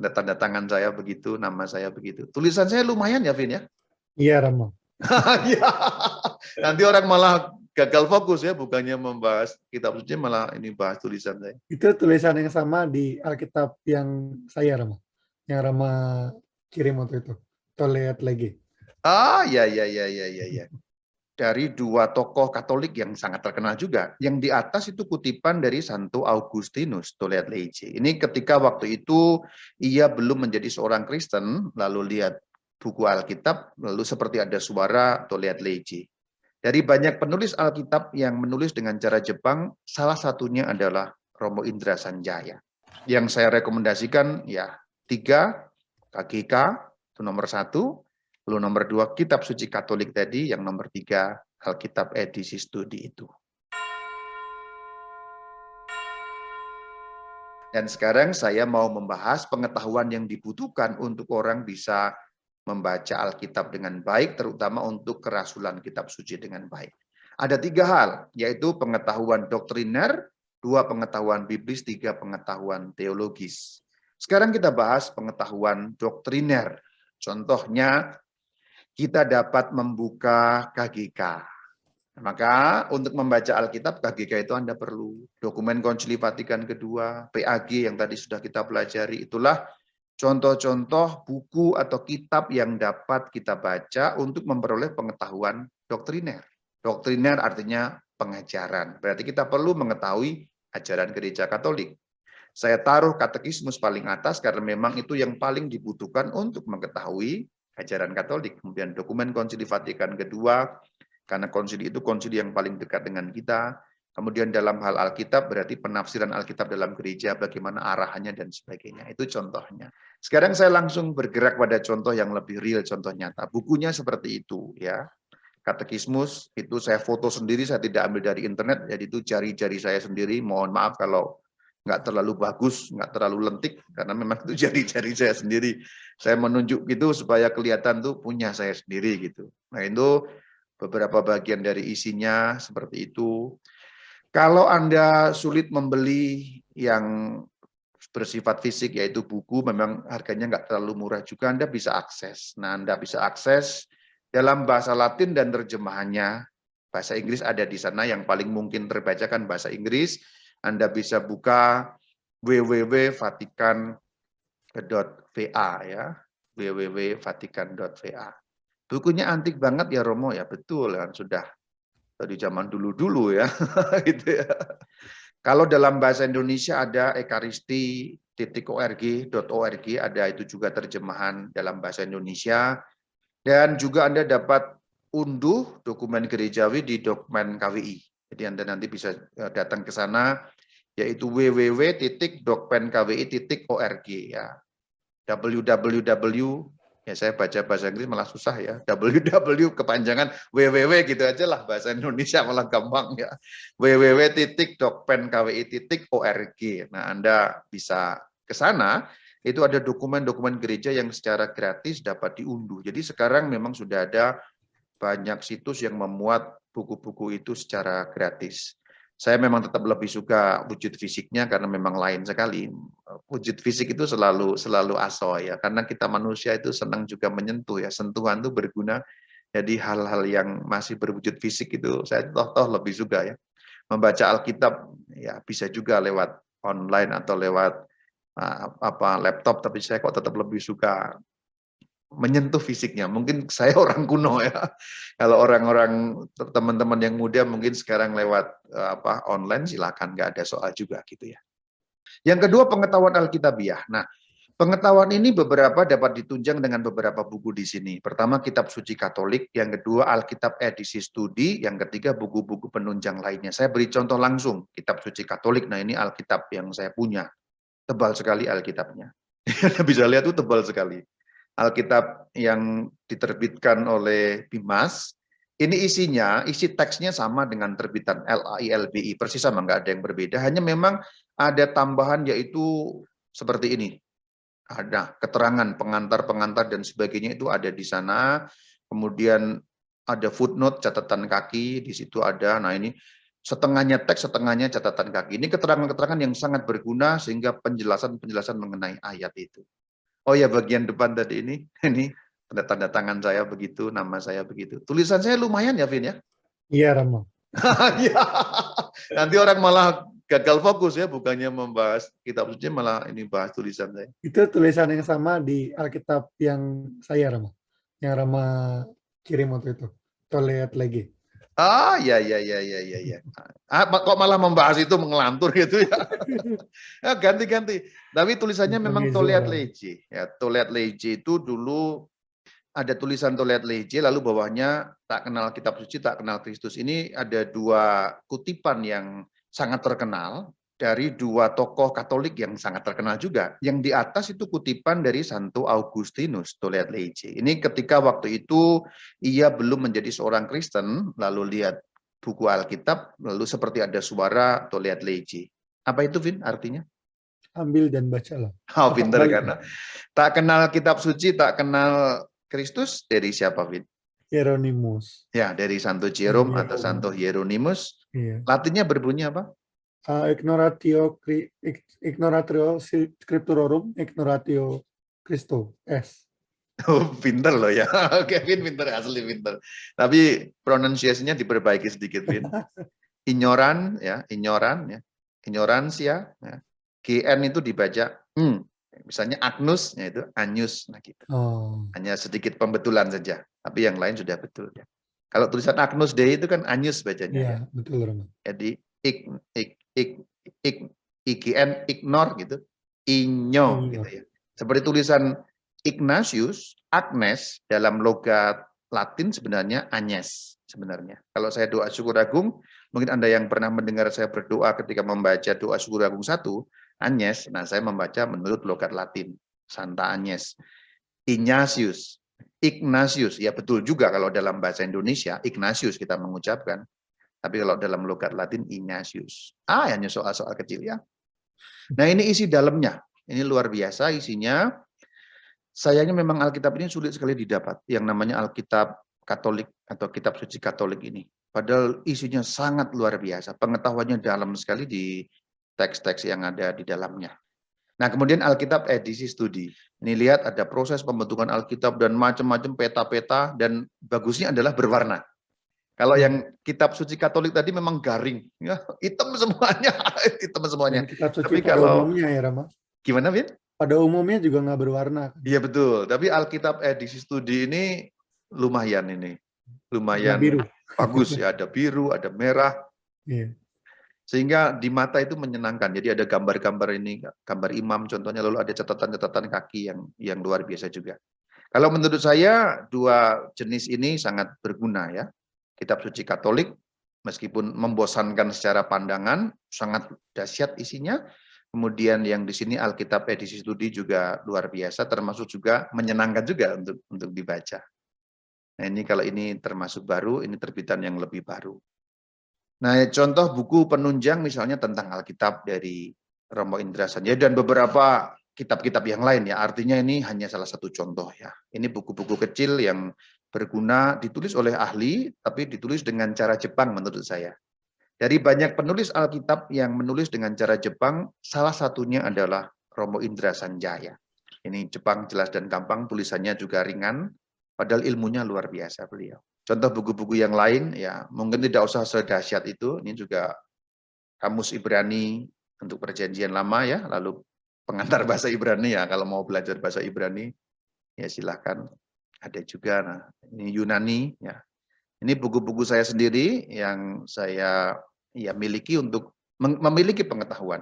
tanda tangan saya begitu, nama saya begitu. Tulisan saya lumayan ya, Vin ya? Iya, Romo. Iya. Nanti orang malah gagal fokus ya, bukannya membahas kitab suci malah ini bahas tulisan saya. Itu tulisan yang sama di Alkitab yang saya, Romo. Yang Rama kirim waktu itu. Kita lihat lagi. Ah, ya. Dari dua tokoh Katolik yang sangat terkenal juga. Yang di atas itu kutipan dari Santo Augustinus, Toledo Legge. Ini ketika waktu itu ia belum menjadi seorang Kristen, lalu lihat buku Alkitab, lalu seperti ada suara Toledo Legge. Dari banyak penulis Alkitab yang menulis dengan cara Jepang, salah satunya adalah Romo Indra Sanjaya. Yang saya rekomendasikan ya 3, KGK, itu nomor 1, lalu nomor 2, Kitab Suci Katolik tadi, yang nomor 3, Alkitab edisi studi itu. Dan sekarang saya mau membahas pengetahuan yang dibutuhkan untuk orang bisa membaca Alkitab dengan baik, terutama untuk kerasulan kitab suci dengan baik. Ada 3 hal, yaitu pengetahuan doktriner, 2 pengetahuan biblis, 3 pengetahuan teologis. Sekarang kita bahas pengetahuan doktriner. Contohnya, kita dapat membuka KGK. Maka untuk membaca Alkitab, KGK itu Anda perlu. Dokumen Konsili Vatikan kedua, PAG yang tadi sudah kita pelajari, itulah contoh-contoh buku atau kitab yang dapat kita baca untuk memperoleh pengetahuan doktriner. Doktriner artinya pengajaran. Berarti kita perlu mengetahui ajaran Gereja Katolik. Saya taruh katekismus paling atas karena memang itu yang paling dibutuhkan untuk mengetahui ajaran Katolik. Kemudian dokumen Konsili Vatikan kedua, karena konsili itu konsili yang paling dekat dengan kita. Kemudian dalam hal Alkitab berarti penafsiran Alkitab dalam gereja, bagaimana arahannya dan sebagainya. Itu contohnya. Sekarang saya langsung bergerak pada contoh yang lebih real, contoh nyata. Bukunya seperti itu ya. Katekismus itu saya foto sendiri, saya tidak ambil dari internet, jadi itu jari-jari saya sendiri. Mohon maaf kalau nggak terlalu bagus, nggak terlalu lentik, karena memang itu jari-jari saya sendiri. Saya menunjuk gitu supaya kelihatan tuh punya saya sendiri gitu. Nah itu beberapa bagian dari isinya seperti itu. Kalau Anda sulit membeli yang bersifat fisik, yaitu buku, memang harganya nggak terlalu murah juga, Anda bisa akses. Nah, Anda bisa akses dalam bahasa Latin dan terjemahannya. Bahasa Inggris ada di sana, yang paling mungkin terbaca kan bahasa Inggris. Anda bisa buka www.vatikan.va ya, www.vatikan.va. Bukunya antik banget ya Romo ya, betul kan, sudah dari zaman dulu-dulu ya. Gitu ya. Kalau dalam bahasa Indonesia ada ekaristi.org, ada itu juga terjemahan dalam bahasa Indonesia. Dan juga Anda dapat unduh dokumen gerejawi di dokumen KWI. Jadi Anda nanti bisa datang ke sana, yaitu www.dokumenkwi.org ya. www, ya saya baca bahasa Inggris malah susah ya, www kepanjangan www gitu aja lah, bahasa Indonesia malah gampang ya, www.dokumenkwi.org. Nah, Anda bisa ke sana, itu ada dokumen-dokumen gereja yang secara gratis dapat diunduh. Jadi sekarang memang sudah ada banyak situs yang memuat buku-buku itu secara gratis. Saya memang tetap lebih suka wujud fisiknya karena memang lain sekali. Wujud fisik itu selalu aso ya, karena kita manusia itu senang juga menyentuh ya, sentuhan itu berguna. Jadi hal-hal yang masih berwujud fisik itu saya toh lebih suka ya. Membaca Alkitab ya bisa juga lewat online atau lewat laptop, tapi saya kok tetap lebih suka menyentuh fisiknya. Mungkin saya orang kuno ya. Kalau orang-orang teman-teman yang muda mungkin sekarang lewat online, silakan, nggak ada soal juga gitu ya. Yang kedua, pengetahuan Alkitabiah. Nah, pengetahuan ini beberapa dapat ditunjang dengan beberapa buku di sini. Pertama, Kitab Suci Katolik, yang kedua Alkitab edisi studi, yang ketiga buku-buku penunjang lainnya. Saya beri contoh langsung, Kitab Suci Katolik. Nah, ini Alkitab yang saya punya. Tebal sekali Alkitabnya. Bisa lihat tuh tebal sekali. Alkitab yang diterbitkan oleh Bimas, ini isi teksnya sama dengan terbitan LAILBI, persis sama, nggak ada yang berbeda, hanya memang ada tambahan yaitu seperti ini. Ada keterangan pengantar-pengantar dan sebagainya itu ada di sana, kemudian ada footnote, catatan kaki, di situ ada, nah ini setengahnya teks, setengahnya catatan kaki. Ini keterangan-keterangan yang sangat berguna sehingga penjelasan-penjelasan mengenai ayat itu. Oh ya, bagian depan tadi ini, ini tanda tangan saya begitu, nama saya begitu. Tulisan saya lumayan ya, Vin ya? Iya, Rama. Iya. Nanti orang malah gagal fokus ya, bukannya membahas kitab suci malah ini bahas tulisan saya. Itu tulisan yang sama di Alkitab yang saya, Rama. Yang Rama kirim waktu itu. Kita lihat lagi. Ah, ya, ya, ya, ya, ya, ya. Kok malah membahas itu mengelantur gitu ya? Ganti-ganti. Tapi tulisannya memang Intermezzo, Toleat Rama. Lege. Ya, Toleat Lege itu dulu ada tulisan Toleat Lege, lalu bawahnya tak kenal kitab suci, tak kenal Kristus. Ini ada dua kutipan yang sangat terkenal dari dua tokoh Katolik yang sangat terkenal juga. Yang di atas itu kutipan dari Santo Augustinus Toleat Lege. Ini ketika waktu itu ia belum menjadi seorang Kristen, lalu lihat buku Alkitab, lalu seperti ada suara Toleat Lege. Apa itu, Vin, artinya? Ambil dan bacalah. Oh, Apa pinter kebalik? karena tak kenal kitab suci, tak kenal Kristus dari siapa, Vin? Hieronymus. Ya, dari Santo Jerome atau Hierom. Santo Hieronymus. Iya. Latinnya berbunyi apa? Ignoratio scripturorum, ignoratio Christo. S. Oh, pinter loh ya. Oke, Vin pinter, asli pinter. Tapi pronunciation-nya diperbaiki sedikit, Vin. Ignoran, ya, ignoran, ya. Ignorancia, ya. GN itu dibaca, misalnya Agnus, ya itu Anyus, nah gitu. Oh, Hanya sedikit pembetulan saja, tapi yang lain sudah betul. Ya. Kalau tulisan Agnus Dei itu kan Anyus bacanya ya. iya, betul, Rama. Jadi IGN ignore gitu, inyo Iya. gitu ya. Seperti tulisan Ignatius, Agnes dalam logat Latin sebenarnya Agnes sebenarnya. Kalau saya doa syukur agung, mungkin Anda yang pernah mendengar saya berdoa ketika membaca doa syukur agung 1, Agnes, nah saya membaca menurut logat Latin, Santa Agnes. Ignatius, Ignatius, ya betul juga kalau dalam bahasa Indonesia, Ignatius kita mengucapkan. Tapi kalau dalam logat Latin, Ignatius. Hanya soal-soal kecil ya. Nah ini isi dalamnya. Ini luar biasa isinya. Sayangnya memang Alkitab ini sulit sekali didapat. Yang namanya Alkitab Katolik atau Kitab Suci Katolik ini. Padahal isinya sangat luar biasa. Pengetahuannya dalam sekali di teks-teks yang ada di dalamnya. Nah, kemudian Alkitab edisi studi. Ini lihat ada proses pembentukan Alkitab dan macam-macam peta-peta dan bagusnya adalah berwarna. Kalau yang kitab suci Katolik tadi memang garing, ya, hitam semuanya, hitam semuanya. Dan kitab suci Tapi pada kalau umumnya ya, Rama. gimana, Vin? Pada umumnya juga nggak berwarna. Iya betul. Tapi Alkitab edisi studi ini lumayan ini, Warna lumayan biru. bagus ya. Ada biru, ada merah, Iya. sehingga di mata itu menyenangkan. Jadi ada gambar-gambar ini, gambar imam contohnya, lalu ada catatan-catatan kaki yang luar biasa juga. Kalau menurut saya dua jenis ini sangat berguna ya. Kitab suci Katolik meskipun membosankan secara pandangan, sangat dahsyat isinya. Kemudian yang di sini Alkitab edisi studi juga luar biasa, termasuk juga menyenangkan juga untuk dibaca. Nah ini kalau ini termasuk baru, ini terbitan yang lebih baru. Nah contoh buku penunjang misalnya tentang Alkitab dari Romo Indra Sanjaya dan beberapa kitab-kitab yang lain ya. Artinya ini hanya salah satu contoh ya. Ini buku-buku kecil yang berguna, ditulis oleh ahli, tapi ditulis dengan cara Jepang menurut saya. Dari banyak penulis Alkitab yang menulis dengan cara Jepang, salah satunya adalah Romo Indra Sanjaya. Ini Jepang jelas dan gampang, tulisannya juga ringan, padahal ilmunya luar biasa beliau. Contoh buku-buku yang lain, ya mungkin tidak usah sedahsyat itu, ini juga Kamus Ibrani untuk Perjanjian Lama ya, lalu pengantar bahasa Ibrani ya, kalau mau belajar bahasa Ibrani, ya silahkan. Ada juga, nah ini Yunani ya. Ini buku-buku saya sendiri yang saya ya miliki untuk memiliki pengetahuan.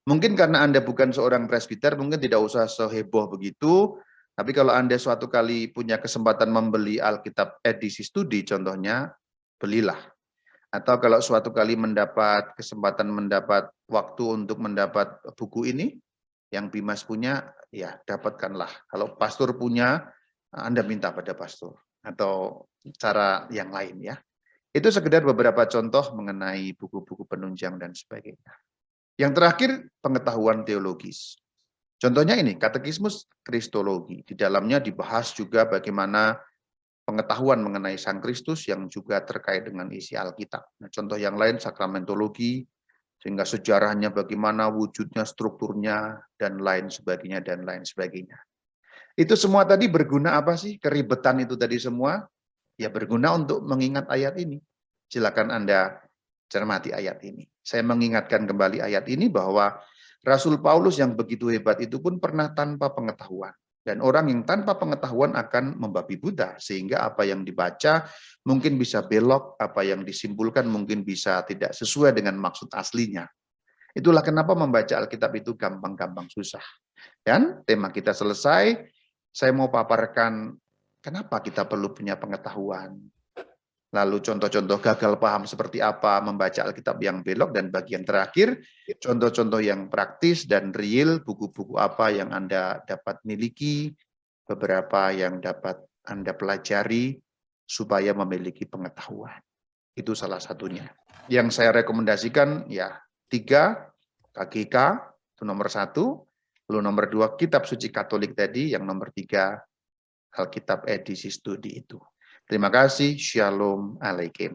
Mungkin karena Anda bukan seorang presbiter, mungkin tidak usah seheboh begitu. Tapi kalau Anda suatu kali punya kesempatan membeli Alkitab edisi studi, contohnya, belilah. Atau kalau suatu kali mendapat kesempatan mendapat waktu untuk mendapat buku ini, yang Bimas punya, ya dapatkanlah. Kalau pastor punya, Anda minta pada pastor. Atau cara yang lain ya. Itu sekedar beberapa contoh mengenai buku-buku penunjang dan sebagainya. Yang terakhir, pengetahuan teologis. Contohnya ini, Katekismus Kristologi. Di dalamnya dibahas juga bagaimana pengetahuan mengenai Sang Kristus yang juga terkait dengan isi Alkitab. Nah, contoh yang lain, sakramentologi, sehingga sejarahnya bagaimana, wujudnya, strukturnya, dan lain sebagainya, dan lain sebagainya. Itu semua tadi berguna apa sih? Keribetan itu tadi semua ya berguna untuk mengingat ayat ini. Silakan Anda cermati ayat ini. Saya mengingatkan kembali ayat ini bahwa Rasul Paulus yang begitu hebat itu pun pernah tanpa pengetahuan. Dan orang yang tanpa pengetahuan akan membabi buta, sehingga apa yang dibaca mungkin bisa belok, apa yang disimpulkan mungkin bisa tidak sesuai dengan maksud aslinya. Itulah kenapa membaca Alkitab itu gampang-gampang susah. Dan tema kita selesai, saya mau paparkan kenapa kita perlu punya pengetahuan. Lalu contoh-contoh gagal paham seperti apa membaca Alkitab yang belok, dan bagian terakhir contoh-contoh yang praktis dan real, buku-buku apa yang Anda dapat miliki, beberapa yang dapat Anda pelajari supaya memiliki pengetahuan. Itu salah satunya. Yang saya rekomendasikan ya 3 KGK itu nomor 1, lalu nomor 2 Kitab Suci Katolik tadi, yang nomor 3 Alkitab edisi studi itu. Terima kasih. Shalom Alaikum.